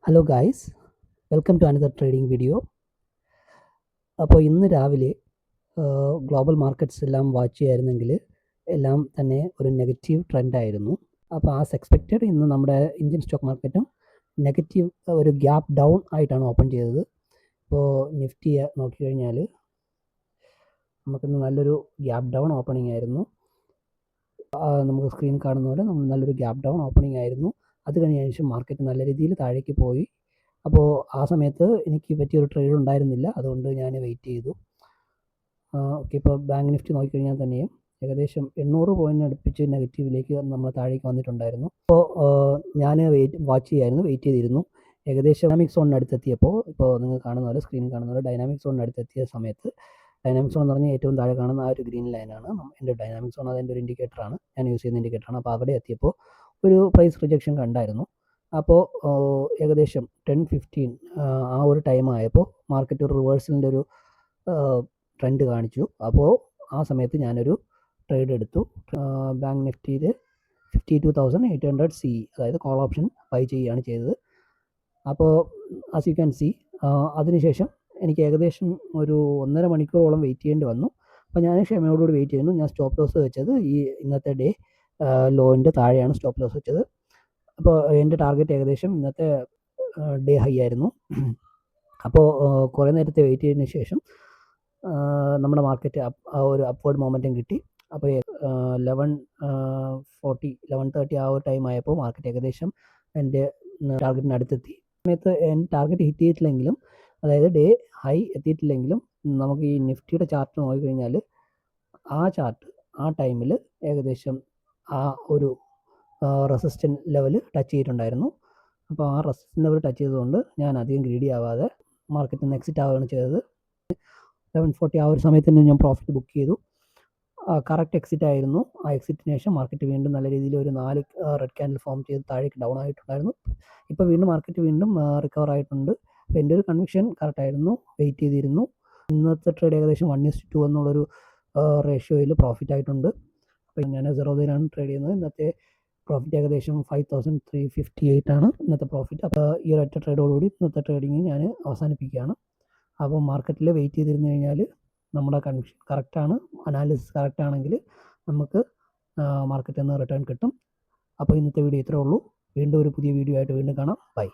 Hello guys, welcome to another trading video. അപ്പോൾ ഇന്ന് രാവിലെ ഗ്ലോബൽ മാർക്കറ്റ്സ് എല്ലാം വാച്ച് ചെയ്യായിരുന്നെങ്കിൽ എല്ലാം തന്നെ ഒരു നെഗറ്റീവ് ട്രെൻഡായിരുന്നു. അപ്പോൾ ആസ് എക്സ്പെക്റ്റഡ് ഇന്ന് നമ്മുടെ ഇന്ത്യൻ സ്റ്റോക്ക് മാർക്കറ്റും നെഗറ്റീവ് ഒരു ഗ്യാപ്പ് ഡൗൺ ആയിട്ടാണ് ഓപ്പൺ ചെയ്തത്. ഇപ്പോൾ നിഫ്റ്റി നോക്കിക്കഴിഞ്ഞാൽ നമുക്കിന്ന് നല്ലൊരു ഗ്യാപ്പ് ഡൗൺ ഓപ്പണിംഗ് ആയിരുന്നു. നമുക്ക് സ്ക്രീൻ കാണുന്ന പോലെ നല്ലൊരു ഗ്യാപ്പ് ഡൗൺ ഓപ്പണിംഗ് ആയിരുന്നു. അത് കഴിഞ്ഞ ശേഷം മാർക്കറ്റ് നല്ല രീതിയിൽ താഴേക്ക് പോയി. അപ്പോൾ ആ സമയത്ത് എനിക്ക് പറ്റിയൊരു ട്രേഡ് ഉണ്ടായിരുന്നില്ല, അതുകൊണ്ട് ഞാൻ വെയിറ്റ് ചെയ്തു. ഓക്കെ, ഇപ്പോൾ ബാങ്ക് നിഫ്റ്റി നോക്കിക്കഴിഞ്ഞാൽ തന്നെയും ഏകദേശം 800 പോയിന്റ് അടുപ്പിച്ച് നെഗറ്റീവിലേക്ക് നമ്മൾ താഴേക്ക് വന്നിട്ടുണ്ടായിരുന്നു. അപ്പോൾ ഞാൻ വാച്ച് ചെയ്തിരുന്നു. ഏകദേശം ഡൈനാമിക് സോണിന് അടുത്തെത്തിയപ്പോൾ, ഇപ്പോൾ നിങ്ങൾ കാണുന്ന പോലെ സ്ക്രീനിൽ കാണുന്ന പോലെ ഡൈനാമിക് സോണിന് അടുത്തെത്തിയ സമയത്ത്, ഡൈനാമിക് സോൺ എന്ന് പറഞ്ഞാൽ ഏറ്റവും താഴെ കാണുന്ന ആ ഒരു ഗ്രീൻ ലൈനാണ് എൻ്റെ ഡൈനാമിക് സോൺ. അതെൻ്റെ ഒരു ഇൻഡിക്കേറ്ററാണ്, ഞാൻ യൂസ് ചെയ്യുന്ന ഇൻഡിക്കേറ്ററാണ്. അപ്പോൾ അവിടെ എത്തിയപ്പോൾ ഒരു പ്രൈസ് റിജക്ഷൻ കണ്ടായിരുന്നു. അപ്പോൾ ഏകദേശം 10-15 ആ ഒരു ടൈം ആയപ്പോൾ മാർക്കറ്റ് ഒരു റിവേഴ്സലിൻ്റെ ഒരു ട്രെൻഡ് കാണിച്ചു. അപ്പോൾ ആ സമയത്ത് ഞാനൊരു ട്രേഡ് എടുത്തു. ബാങ്ക് നിഫ്റ്റിയിൽ 52,800 CE, അതായത് കോൾ ഓപ്ഷൻ ബൈ ചെയ്യുകയാണ് ചെയ്തത്. അപ്പോൾ ആസ് യു ക്യാൻ സി, അതിനുശേഷം എനിക്ക് ഏകദേശം ഒരു 1.5 മണിക്കൂറോളം വെയിറ്റ് ചെയ്യേണ്ടി വന്നു. അപ്പോൾ ഞാൻ ക്ഷമയോടുകൂടി വെയിറ്റ് ചെയ്യുന്നു. ഞാൻ സ്റ്റോപ്പ് ലോസ് വെച്ചത് ഇന്നത്തെ ഡേ ലോയിൻ്റെ താഴെയാണ് സ്റ്റോപ്പ് ലോസ് വെച്ചത്. അപ്പോൾ എൻ്റെ ടാർഗറ്റ് ഏകദേശം ഇന്നത്തെ ഡേ ഹൈ ആയിരുന്നു. അപ്പോൾ കുറേ നേരത്തെ വെയിറ്റ് ചെയ്തതിന് ശേഷം നമ്മുടെ മാർക്കറ്റ് ഒരു അപ്വേർഡ് മൊമെൻറ്റം കിട്ടി. അപ്പോൾ 11:30 ആ ഒരു ടൈം ആയപ്പോൾ മാർക്കറ്റ് ഏകദേശം എൻ്റെ ടാർഗറ്റിന് അടുത്തെത്തി. സമയത്ത് എൻ്റെ ടാർഗറ്റ് ഹിറ്റ് ചെയ്തിട്ടില്ലെങ്കിലും, അതായത് ഡേ ഹൈ എത്തിയിട്ടില്ലെങ്കിലും, നമുക്ക് ഈ നിഫ്റ്റിയുടെ ചാർട്ട് നോക്കിക്കഴിഞ്ഞാൽ ആ ചാർട്ട് ആ ടൈമിൽ ഏകദേശം ആ ഒരു റെസിസ്റ്റൻറ്റ് ലെവൽ ടച്ച് ചെയ്തിട്ടുണ്ടായിരുന്നു. അപ്പോൾ ആ റെസിസ്റ്റൻറ്റ് ലെവൽ ടച്ച് ചെയ്തുകൊണ്ട് ഞാൻ അധികം ഗ്രീഡി ആവാതെ മാർക്കറ്റിൽ നിന്ന് എക്സിറ്റ് ആവുകയാണ് ചെയ്തത്. 11:40 ആ ഒരു സമയത്ത് തന്നെ ഞാൻ പ്രോഫിറ്റ് ബുക്ക് ചെയ്തു. കറക്റ്റ് എക്സിറ്റ് ആയിരുന്നു. ആ എക്സിറ്റിന് ശേഷം മാർക്കറ്റ് വീണ്ടും നല്ല രീതിയിൽ ഒരു 4 റെഡ് ക്യാൻഡിൽ ഫോം ചെയ്ത് താഴേക്ക് ഡൗൺ ആയിട്ടുണ്ടായിരുന്നു. ഇപ്പോൾ വീണ്ടും മാർക്കറ്റ് വീണ്ടും റിക്കവർ ആയിട്ടുണ്ട്. അപ്പോൾ എൻ്റെ ഒരു കൺവിക്ഷൻ കറക്റ്റ് ആയിരുന്നു, വെയിറ്റ് ചെയ്തിരുന്നു. ഇന്നത്തെ ട്രേഡ് ഏകദേശം 1:2 എന്നുള്ളൊരു റേഷ്യോയിൽ പ്രോഫിറ്റ് ആയിട്ടുണ്ട്. അപ്പോൾ ഞാൻ 0.0 ട്രേഡ് ചെയ്യുന്നത്. ഇന്നത്തെ പ്രോഫിറ്റ് ഏകദേശം 5,358 ആണ് ഇന്നത്തെ പ്രോഫിറ്റ്. അപ്പോൾ ഈ ഒരൊറ്റ ട്രേഡോടുകൂടി ഇന്നത്തെ ട്രേഡിങ് ഞാൻ അവസാനിപ്പിക്കുകയാണ്. അപ്പോൾ മാർക്കറ്റിൽ വെയിറ്റ് ചെയ്തിരുന്നു കഴിഞ്ഞാൽ നമ്മുടെ കൺവിക്ഷൻ കറക്റ്റാണ്, അനാലിസിസ് കറക്റ്റ് ആണെങ്കിൽ നമുക്ക് മാർക്കറ്റിൽ നിന്ന് റിട്ടേൺ കിട്ടും. അപ്പോൾ ഇന്നത്തെ വീഡിയോ ഇത്രേ ഉള്ളൂ. വീണ്ടും ഒരു പുതിയ വീഡിയോ ആയിട്ട് വീണ്ടും കാണാം. ബൈ.